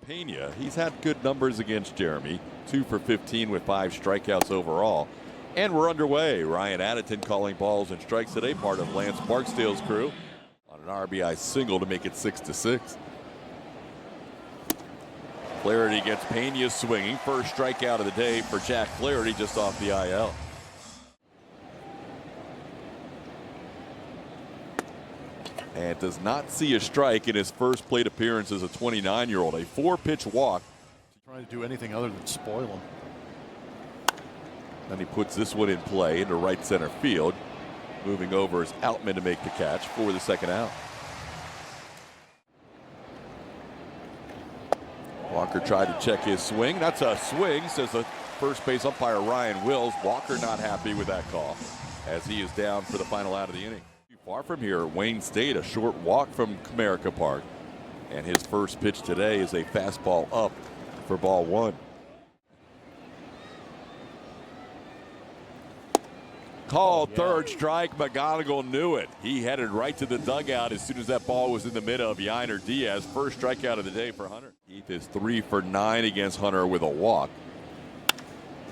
Pena, he's had good numbers against Jeremy, 2 for 15 with 5 strikeouts overall. And we're underway. Ryan Addington calling balls and strikes today, part of Lance Barksdale's crew, on an RBI single to make it 6-6. Flaherty gets Pena swinging. First strikeout of the day for Jack Flaherty, just off the IL. And does not see a strike in his first plate appearance as a 29-year-old. A 4-pitch walk. Trying to do anything other than spoil him. Then he puts this one in play into right center field. Moving over is Outman to make the catch for the second out. Walker tried to check his swing. That's a swing, says the first base umpire Ryan Wills. Walker not happy with that call as he is down for the final out of the inning. Far from here, Wayne State, a short walk from Comerica Park. And his first pitch today is a fastball up for ball 1. Called third strike. McGonigal knew it. He headed right to the dugout as soon as that ball was in the middle of Yainer Diaz. First strikeout of the day for Hunter. Heath is 3 for 9 against Hunter with a walk.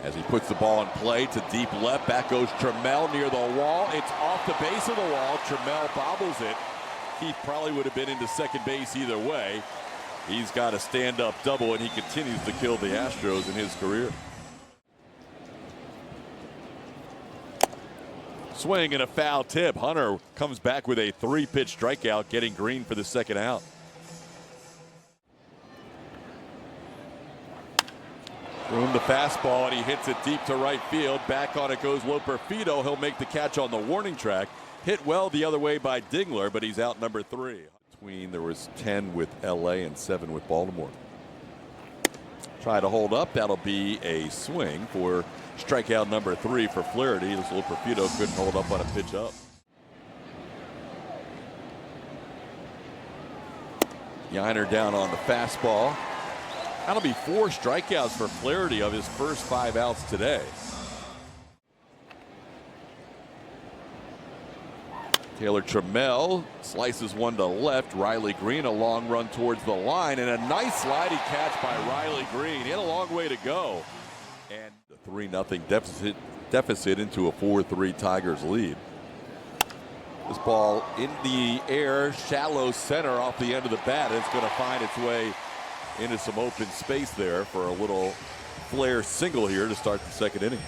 As he puts the ball in play to deep left, back goes Trammell near the wall. It's off the base of the wall. Trammell bobbles it. Heath probably would have been into second base either way. He's got a stand-up double, and he continues to kill the Astros in his career. Swing and a foul tip. Hunter comes back with a 3-pitch strikeout, getting green for the second out. Room the fastball, and he hits it deep to right field. Back on it goes Loperfido. He'll make the catch on the warning track. Hit well the other way by Dingler, but he's out number 3. There was 10 with LA and 7 with Baltimore. Try to hold up. That'll be a swing for strikeout number 3 for Flaherty. This Loperfido couldn't hold up on a pitch up. Yainer down on the fastball. That'll be 4 strikeouts for Flaherty of his first 5 outs today. Taylor Trammell slices one to left. Riley Green, a long run towards the line, and a nice sliding catch by Riley Green. He had a long way to go. And the 3-0 deficit into a 4-3 Tigers lead. This ball in the air, shallow center off the end of the bat. It's going to find its way into some open space there for a little flare single here to start the second inning.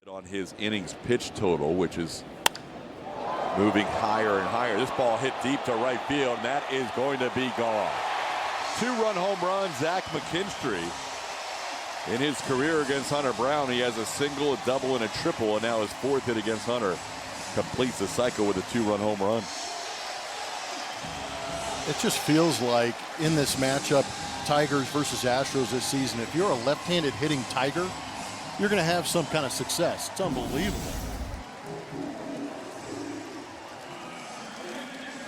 On his innings pitch total, which is moving higher and higher. This ball hit deep to right field, and that is going to be gone. 2-run home run, Zach McKinstry. In his career against Hunter Brown, he has a single, a double, and a triple, and now his 4th hit against Hunter completes the cycle with a 2-run home run. It just feels like in this matchup, Tigers versus Astros this season, if you're a left-handed hitting Tiger, you're going to have some kind of success. It's unbelievable.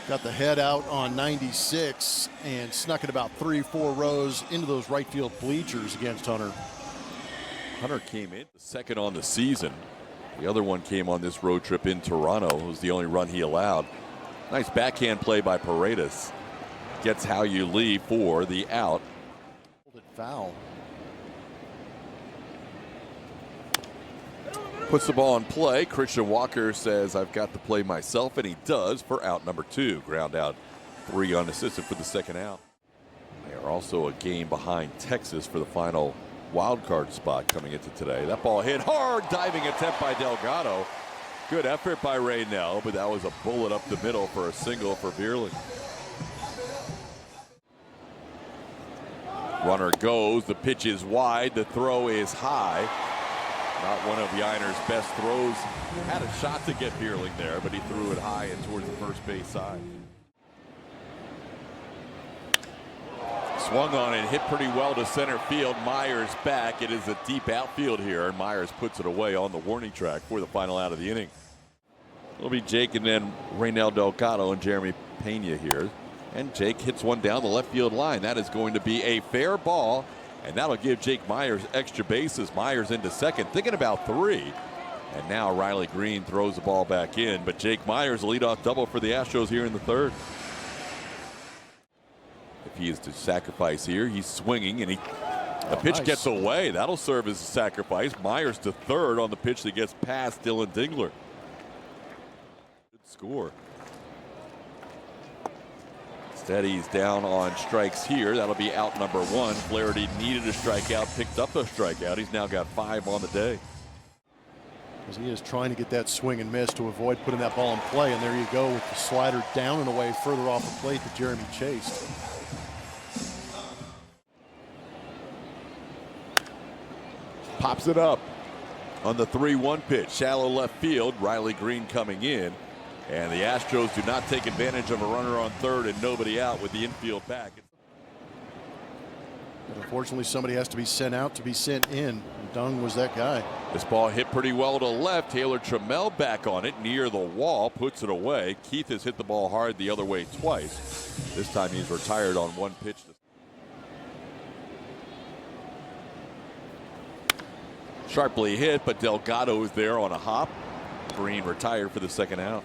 Got the head out on 96 and snuck it about 3-4 rows into those right field bleachers against Hunter. Hunter came in second on the season. The other one came on this road trip in Toronto. It was the only run he allowed. Nice backhand play by Paredes. Gets How You Lee for the out. Foul. Puts the ball in play. Christian Walker says, I've got to play myself, and he does for out number 2. Ground out 3 unassisted for the second out. They are also a game behind Texas for the final wild card spot coming into today. That ball hit hard, diving attempt by Delgado. Good effort by Raynell, but that was a bullet up the middle for a single for Bierling. Runner goes, the pitch is wide, the throw is high. Not one of Yainer's best throws. Had a shot to get Bierling there, but he threw it high and towards the first base side. Swung on and hit pretty well to center field. Myers back. It is a deep outfield here, and Myers puts it away on the warning track for the final out of the inning. It'll be Jake and then Raynell Delgado and Jeremy Pena here. And Jake hits one down the left field line. That is going to be a fair ball, and that'll give Jake Myers extra bases. Myers into second, thinking about 3. And now Riley Green throws the ball back in, but Jake Myers, a leadoff double for the Astros here in the 3rd. If he is to sacrifice here. He's swinging, and the pitch gets away. That'll serve as a sacrifice. Myers to third on the pitch that gets past Dylan Dingler. Good score. Instead, he's down on strikes here. That'll be out number one. Flaherty needed a strikeout, picked up a strikeout. He's now got 5 on the day. As he is trying to get that swing and miss to avoid putting that ball in play. And there you go with the slider down and away further off the plate that Jeremy chased. Pops it up on the 3-1 pitch. Shallow left field. Riley Green coming in. And the Astros do not take advantage of a runner on third and nobody out with the infield back. But unfortunately, somebody has to be sent out to be sent in. And Dung was that guy. This ball hit pretty well to left. Taylor Trammell back on it near the wall, puts it away. Keith has hit the ball hard the other way twice. This time he's retired on one pitch. Sharply hit, but Delgado is there on a hop. Green retired for the second out.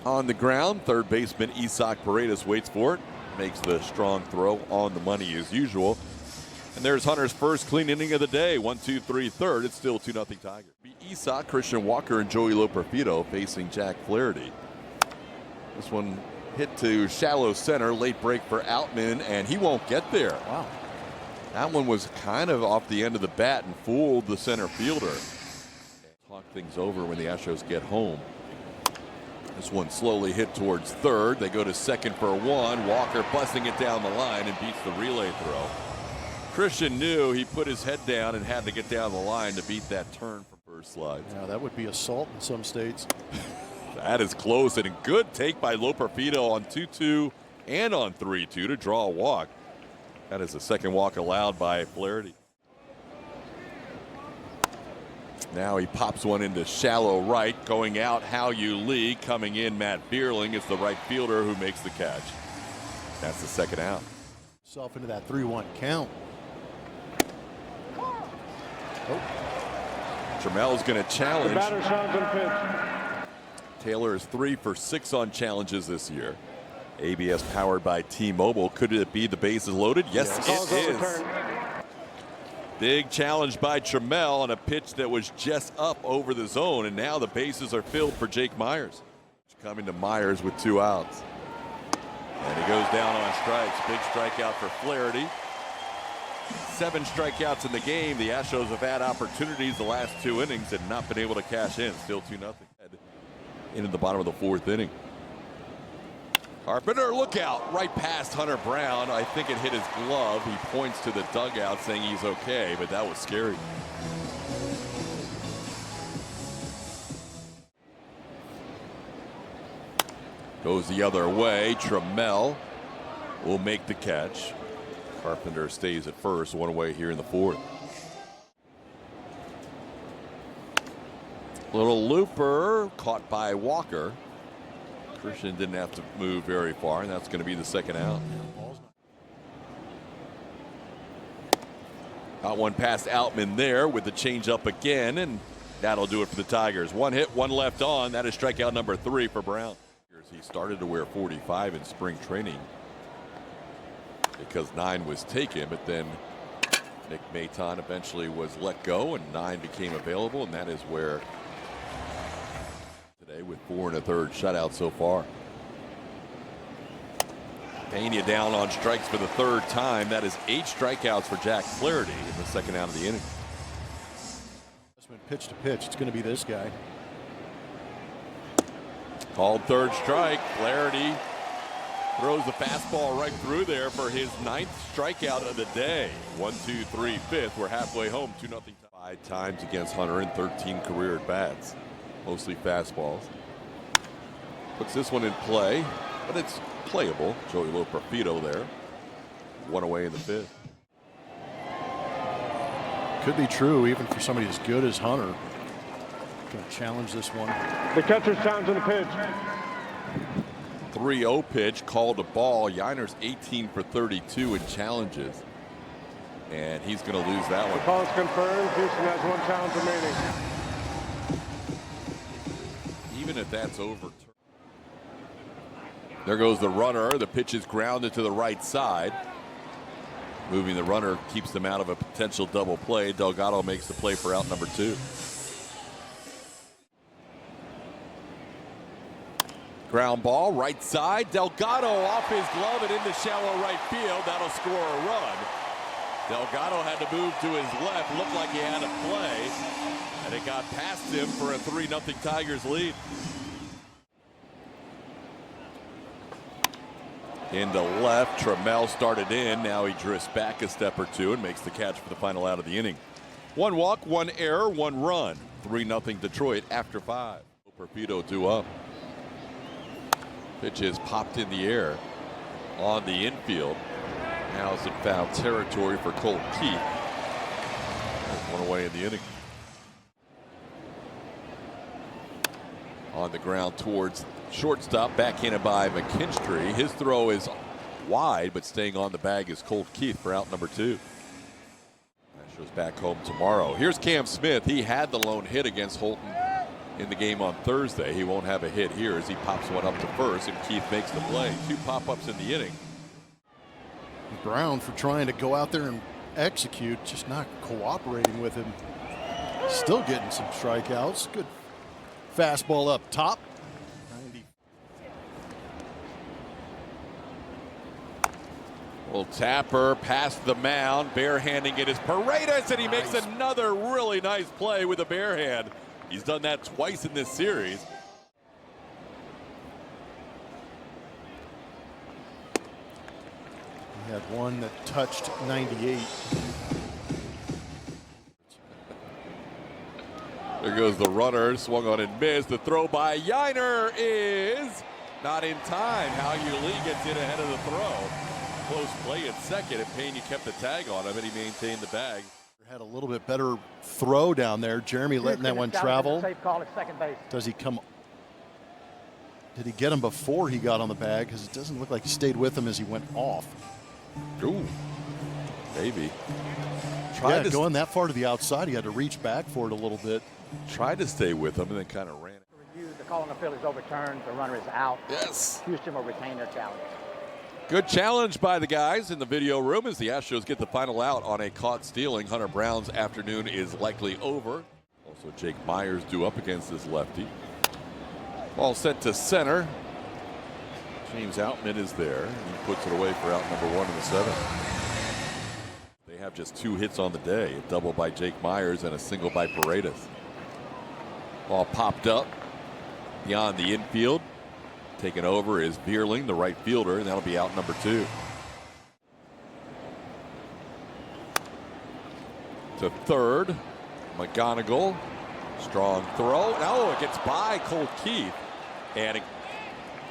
On the ground, third baseman Isaac Paredes waits for it. Makes the strong throw on the money as usual. And there's Hunter's first clean inning of the day. 1-2-3 third. It's still 2-0 Tigers. Isaac, Christian Walker, and Joey Loperfido facing Jack Flaherty. This one hit to shallow center. Late break for Outman, and he won't get there. Wow. That one was kind of off the end of the bat and fooled the center fielder. Talk things over when the Astros get home. This one slowly hit towards third. They go to second for 1. Walker busting it down the line and beats the relay throw. Christian knew he put his head down and had to get down the line to beat that turn from first slide. Yeah, that would be assault in some states. That is close, and a good take by Loperfido on 2-2 and on 3-2 to draw a walk. That is the second walk allowed by Flaherty. Now he pops one into shallow right, going out Hao-Yu Lee, coming in Matt Bierling. It's the right fielder who makes the catch. That's the second out. Self into that 3-1 count. Oh. Trammell's going to challenge. The batter sounds and pitch. Taylor is 3 for 6 on challenges this year. ABS powered by T-Mobile. Could it be the bases loaded? Yes, it is. Big challenge by Trammell on a pitch that was just up over the zone, and now the bases are filled for Jake Myers. Coming to Myers with 2 outs. And he goes down on strikes. Big strikeout for Flaherty. 7 strikeouts in the game. The Astros have had opportunities the last 2 innings and not been able to cash in. Still 2-0. Into the bottom of the 4th inning. Carpenter, look out, right past Hunter Brown. I think it hit his glove. He points to the dugout saying he's okay, but that was scary. Goes the other way. Trammell will make the catch. Carpenter stays at first, 1 away here in the 4th. Little looper caught by Walker. Christian didn't have to move very far, and that's going to be the second out. Got one past Outman there with the changeup again, and that'll do it for the Tigers. 1 hit, 1 left on. That is strikeout number 3 for Brown. He started to wear 45 in spring training because 9 was taken, but then Nick Maton eventually was let go, and 9 became available, and that is where today with 4 1/3 shutout so far. Pena down on strikes for the 3rd time. That is 8 strikeouts for Jack Flaherty in the second out of the inning. Pitch to pitch. It's going to be this guy. Called 3rd strike. Flaherty throws the fastball right through there for his 9th strikeout of the day. 1, 2, 3, 5th. We're halfway home. 2-0. 5 times against Hunter and 13 career at bats. Mostly fastballs. Puts this one in play, but it's playable. Joey Loperfido there. 1 away in the 5th. Could be true even for somebody as good as Hunter. Going to challenge this one. The catcher sounds in the pitch. 3-0 pitch called a ball. Yiner's 18 for 32 in challenges, and he's going to lose that one. The call is confirmed. Houston has 1 challenge remaining. even if that's overturned. There goes the runner. The pitch is grounded to the right side. Moving the runner keeps them out of a potential double play. Delgado makes the play for out number 2. Ground ball, right side. Delgado off his glove and into shallow right field. That'll score a run. Delgado had to move to his left. Looked like he had a play. And it got past him for a 3-0 Tigers lead. Into left, Trammell started in. Now he drifts back a step or two and makes the catch for the final out of the inning. 1 walk, 1 error, 1 run. 3-0 Detroit after 5. Perpeto due up. Pitch is popped in the air on the infield. Now it's in foul territory for Colt Keith. 1 away in the inning. On the ground towards shortstop, backhanded by McKinstry. His throw is wide, but staying on the bag is Colt Keith for out number 2. Astros back home tomorrow. Here's Cam Smith. He had the lone hit against Holton in the game on Thursday. He won't have a hit here as he pops one up to first, and Keith makes the play. 2 pop-ups in the inning. Brown for trying to go out there and execute, just not cooperating with him. Still getting some strikeouts. Good fastball up top. 90. Well, Tapper past the mound, barehanding it is Paredes, and he makes another really nice play with a bare hand. He's done that twice in this series. He had one that touched 98. There goes the runner, swung on and missed. The throw by Yiner is not in time. Hao Lee gets in ahead of the throw. Close play at second, and Pena kept the tag on him, and he maintained the bag. Had a little bit better throw down there. Jeremy letting that one travel. Safe call at second base. Does he come? Did he get him before he got on the bag? Because it doesn't look like he stayed with him as he went off. Ooh, maybe. Yeah, going that far to the outside, he had to reach back for it a little bit. Tried to stay with him and then kind of ran it. The call on the field is overturned. The runner is out. Yes. Houston will retain their challenge. Good challenge by the guys in the video room as the Astros get the final out on a caught stealing. Hunter Brown's afternoon is likely over. Also, Jake Myers due up against his lefty. Ball sent to center. James Outman is there. He puts it away for out number 1 in the 7th. They have just 2 hits on the day. A double by Jake Myers and a single by Paredes. Ball popped up beyond the infield. Taken over is Vierling, the right fielder, and that'll be out number 2. To third, McGonigal. Strong throw. Oh, it gets by Colt Keith. And it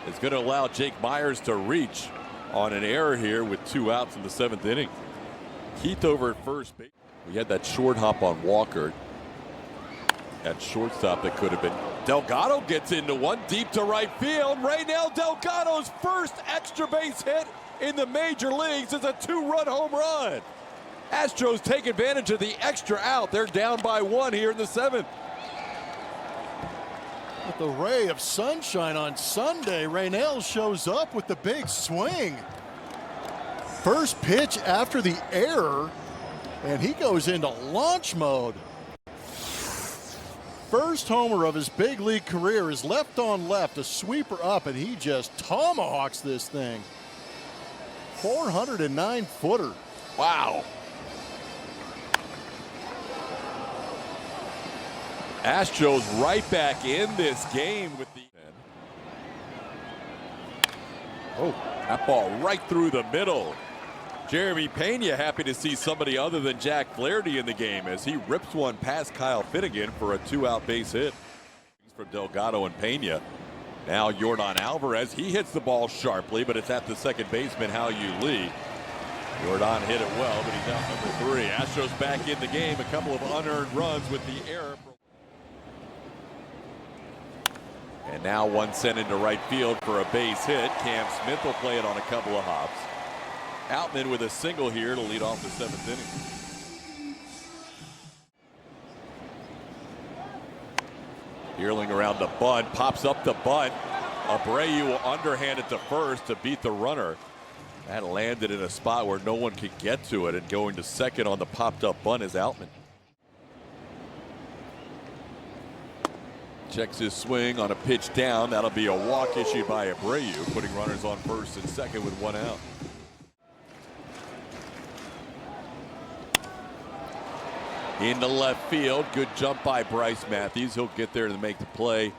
is going to allow Jake Myers to reach on an error here with 2 outs in the 7th inning. Keith over at first base. We had that short hop on Walker at shortstop that could have been. Delgado gets into one deep to right field. Raynel Delgado's first extra base hit in the major leagues is a 2-run home run. Astros take advantage of the extra out. They're down by 1 here in the 7th. With the ray of sunshine on Sunday, Raynel shows up with the big swing. First pitch after the error, and he goes into launch mode. First homer of his big league career is left on left, a sweeper up, and he just tomahawks this thing. 409-footer. Wow. Astros right back in this game with the. Oh, that ball right through the middle. Jeremy Pena happy to see somebody other than Jack Flaherty in the game as he rips one past Kyle Finnegan for a 2-out base hit. From Delgado and Pena. Now Yordan Alvarez, he hits the ball sharply, but it's at the second baseman, Hao Lee. Yordan hit it well, but he's out number 3. Astros back in the game, a couple of unearned runs with the error. And now one sent into right field for a base hit. Cam Smith will play it on a couple of hops. Outman with a single here to lead off the 7th inning. Earling around the bunt, pops up the bunt. Abreu will underhand it to first to beat the runner. That landed in a spot where no one could get to it, and going to second on the popped up bunt is Outman. Checks his swing on a pitch down. That'll be a walk issued by Abreu, putting runners on first and second with one out. Into left field, good jump by Bryce Matthews. He'll get there to make the play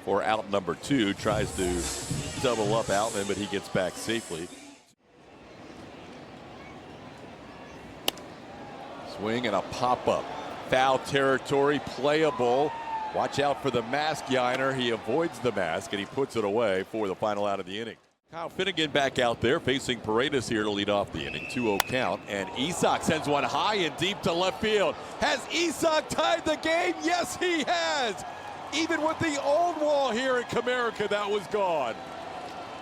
for out number 2. Tries to double up Outman, but he gets back safely. Swing and a pop-up. Foul territory, playable. Watch out for the mask, Yiner. He avoids the mask and he puts it away for the final out of the inning. Kyle Finnegan back out there facing Paredes here to lead off the inning. 2-0 count, and Isak sends one high and deep to left field. Has Isak tied the game? Yes, he has. Even with the old wall here at Comerica, that was gone.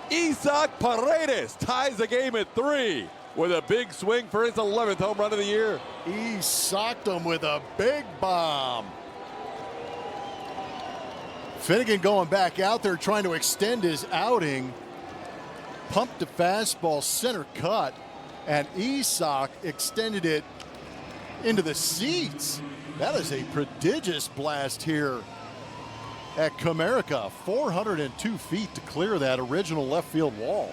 Isak Paredes ties the game at 3 with a big swing for his 11th home run of the year. He socked him with a big bomb. Finnegan going back out there trying to extend his outing. Pumped a fastball center cut, and Isak extended it into the seats. That is a prodigious blast here at Comerica. 402 feet to clear that original left field wall.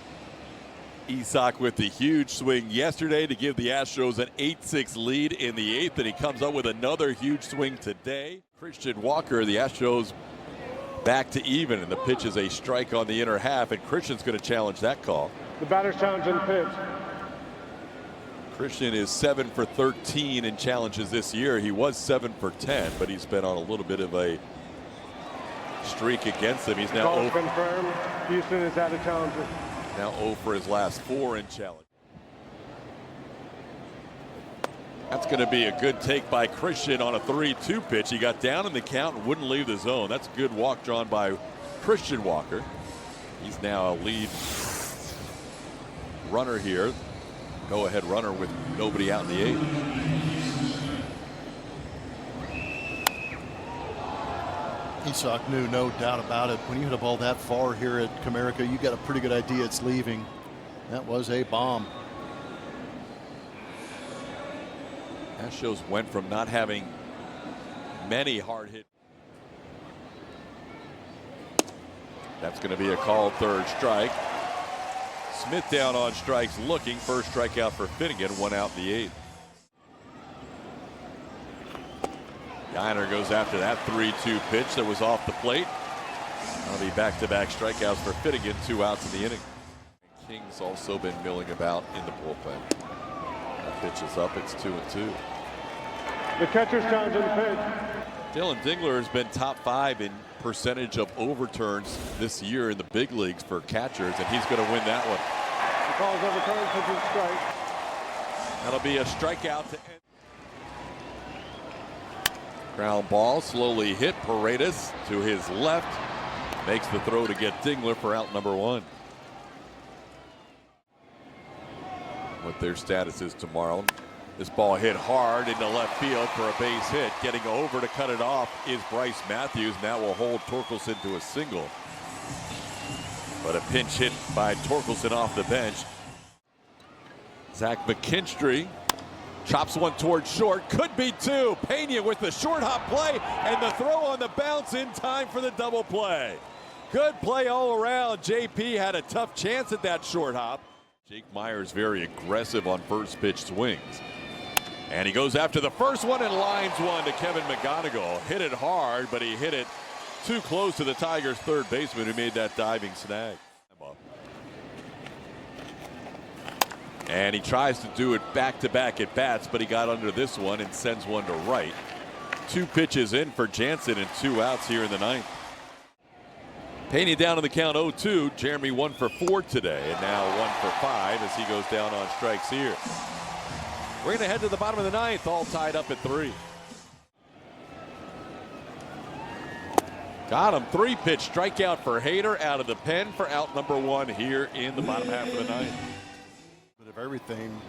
Isak with the huge swing yesterday to give the Astros an 8-6 lead in the 8th, and he comes up with another huge swing today. Christian Walker, the Astros back to even, and the pitch is a strike on the inner half, and Christian's going to challenge that call. The batter's Townsend pitch. Christian is 7 for 13 in challenges this year. He was 7 for 10, but he's been on a little bit of a streak against him. He's now Call confirmed. Houston is out of Townsend. Now 0 for his last 4 in challenge. That's going to be a good take by Christian on a 3-2 pitch. He got down in the count and wouldn't leave the zone. That's a good walk drawn by Christian Walker. He's now a lead runner here. Go-ahead runner with nobody out in the 8th. Isak knew, no doubt about it. When you hit a ball that far here at Comerica, you got a pretty good idea it's leaving. That was a bomb. Astros went from not having many hard hit. That's going to be a called third strike. Smith down on strikes looking. First strikeout for Finnegan, 1 out in the 8th. Yiner goes after that 3-2 pitch that was off the plate. That'll be back-to-back strikeouts for Finnegan, 2 outs in the inning. King's also been milling about in the bullpen. That pitch is up, it's 2-2. The catcher's Townsend pitch. Dylan Dingler has been top 5 in percentage of overturns this year in the big leagues for catchers, and he's going to win that one. The call is overturned, pitch is strike. That'll be a strikeout to end. Ground ball slowly hit. Paredes to his left makes the throw to get Dingler for out number 1. What their status is tomorrow. This ball hit hard into left field for a base hit. Getting over to cut it off is Bryce Matthews. Now will hold Torkelson to a single. But a pinch hit by Torkelson off the bench. Zach McKinstry chops one towards short. Could be 2. Pena with the short hop play and the throw on the bounce in time for the double play. Good play all around. JP had a tough chance at that short hop. Jake Myers very aggressive on first pitch swings. And he goes after the first one and lines one to Kevin McGonigal. Hit it hard, but he hit it too close to the Tigers' third baseman who made that diving snag. And he tries to do it back-to-back at bats, but he got under this one and sends one to right. 2 pitches in for Jansen and 2 outs here in the 9th. Pena down on the count 0-2. Jeremy 1 for 4 today, and now 1 for 5 as he goes down on strikes here. We're going to head to the bottom of the 9th, all tied up at 3. Got him. 3-pitch strikeout for Hader out of the pen for out number 1 here in the bottom half of the 9th. Bit of everything.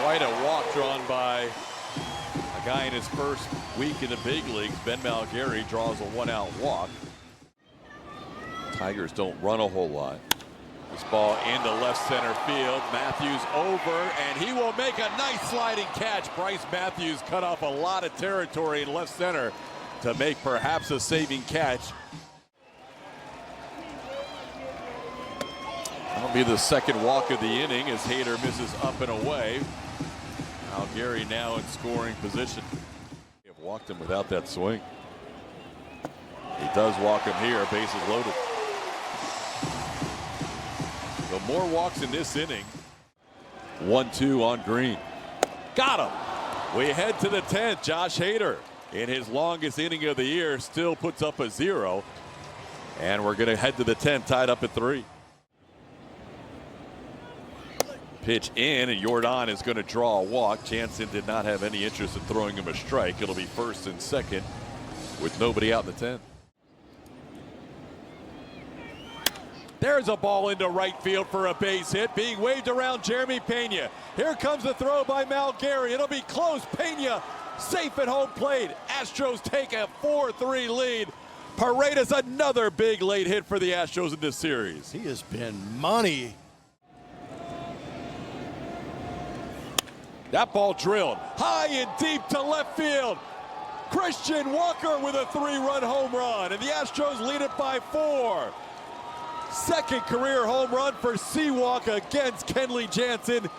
Quite a walk drawn by, I A guy in his first week in the big leagues, Ben Malgary, draws a one-out walk. Tigers don't run a whole lot. This ball into left center field. Matthews over, and he will make a nice sliding catch. Bryce Matthews cut off a lot of territory in left center to make perhaps a saving catch. That'll be the second walk of the inning as Hader misses up and away. Malgary now in scoring position. They have walked him without that swing. He does walk him here, bases loaded. So more walks in this inning. 1-2 on Green. Got him. We head to the 10th. Josh Hader, in his longest inning of the year, still puts up a 0. And we're going to head to the 10th, tied up at 3. Pitch in, and Jordan is going to draw a walk. Jansen did not have any interest in throwing him a strike. It'll be first and second with nobody out in the 10th. There's a ball into right field for a base hit, being waved around Jeremy Pena. Here comes the throw by Malgary. It'll be close. Pena safe at home plate. Astros take a 4-3 lead. Paredes, another big late hit for the Astros in this series. He has been money. That ball drilled high and deep to left field. Christian Walker with a 3-run home run, and the Astros lead it by 4. Second career home run for Seawalk against Kenley Jansen.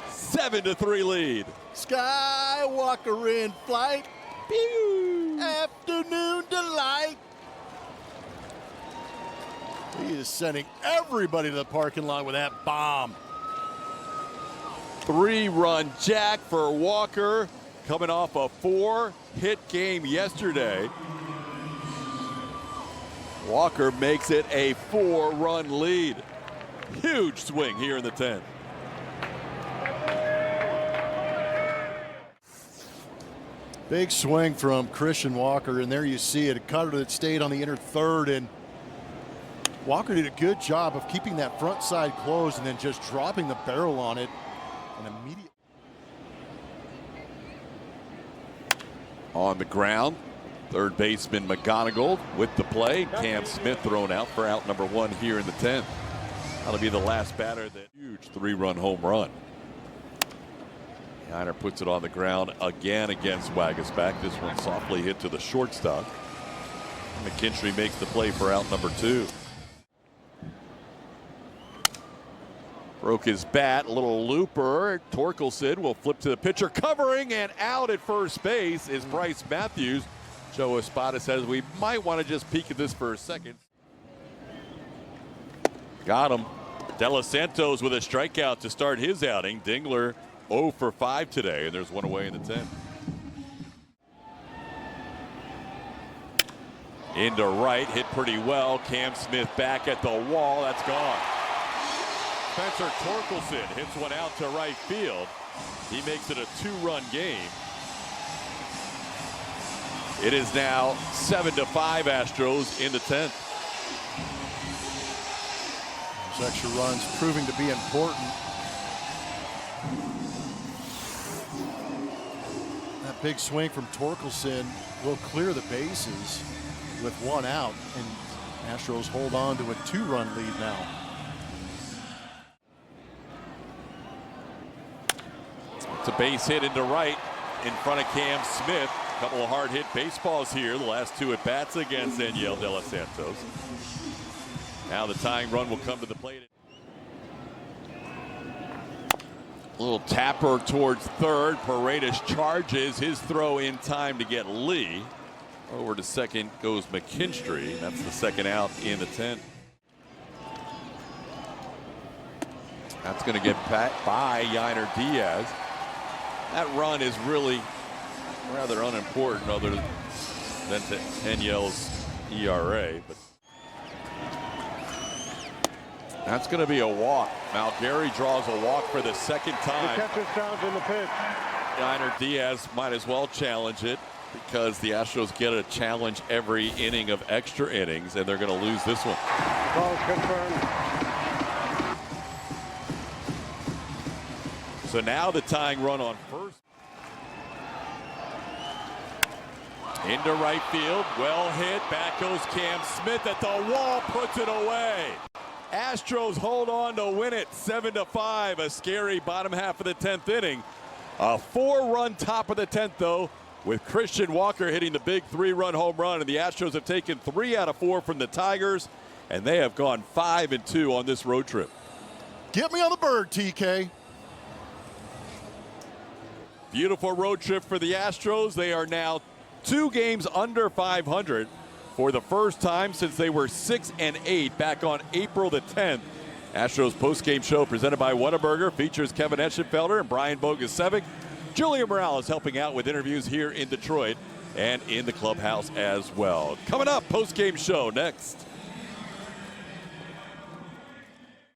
7-3 lead. Skywalker in flight. Pew. Afternoon delight. He is sending everybody to the parking lot with that bomb. 3-run jack for Walker, coming off a 4-hit game yesterday. Walker makes it a 4-run lead. Huge swing here in the 10th. Big swing from Christian Walker, and there you see it. A cutter that stayed on the inner third, and Walker did a good job of keeping that front side closed and then just dropping the barrel on it. An immediate. On the ground, third baseman McGonigal with the play. Cam Smith thrown out for out number 1 here in the 10th. That'll be the last batter. That huge 3-run home run. Yiner puts it on the ground again against Wagasback. This one softly hit to the shortstop. McKinstry makes the play for out number 2. Broke his bat, a little looper. Torkelson will flip to the pitcher, covering, and out at first base is Bryce Matthews. Joe Espada says we might want to just peek at this for a second. Got him. De Los Santos with a strikeout to start his outing. Dingler 0 for 5 today, and there's one away in the 10th. Into right, hit pretty well. Cam Smith back at the wall. That's gone. Spencer Torkelson hits one out to right field. He makes it a 2-run game. It is now 7-5 Astros in the 10th. Those extra runs proving to be important. That big swing from Torkelson will clear the bases with 1 out, and Astros hold on to a 2-run lead now. It's a base hit into right in front of Cam Smith. A couple of hard hit baseballs here. The last 2 at bats against Daniel De Los Santos. Now the tying run will come to the plate. A little tapper towards third. Paredes charges his throw in time to get Lee. Over to second goes McKinstry. That's the second out in the 10th. That's going to get by Yiner Diaz. That run is really rather unimportant other than to Daniel's ERA. But that's going to be a walk. Malgary draws a walk for the second time. The catcher's challenging the pitch. Yiner Diaz might as well challenge it because the Astros get a challenge every inning of extra innings, and they're going to lose this one. The call is confirmed. So now the tying run on first. Into right field, well hit, back goes Cam Smith at the wall, puts it away. Astros hold on to win it 7-5, a scary bottom half of the 10th inning. A 4-run top of the 10th though, with Christian Walker hitting the big 3-run home run, and the Astros have taken 3 out of 4 from the Tigers, and they have gone 5-2 on this road trip. Get me on the bird, TK. Beautiful road trip for the Astros. They are now 2 games under 500 for the first time since they were 6-8 back on April the 10th. Astros postgame show presented by Whataburger features Kevin Eschenfelder and Brian Bogusevic. Julia Morales helping out with interviews here in Detroit and in the clubhouse as well. Coming up, postgame show next.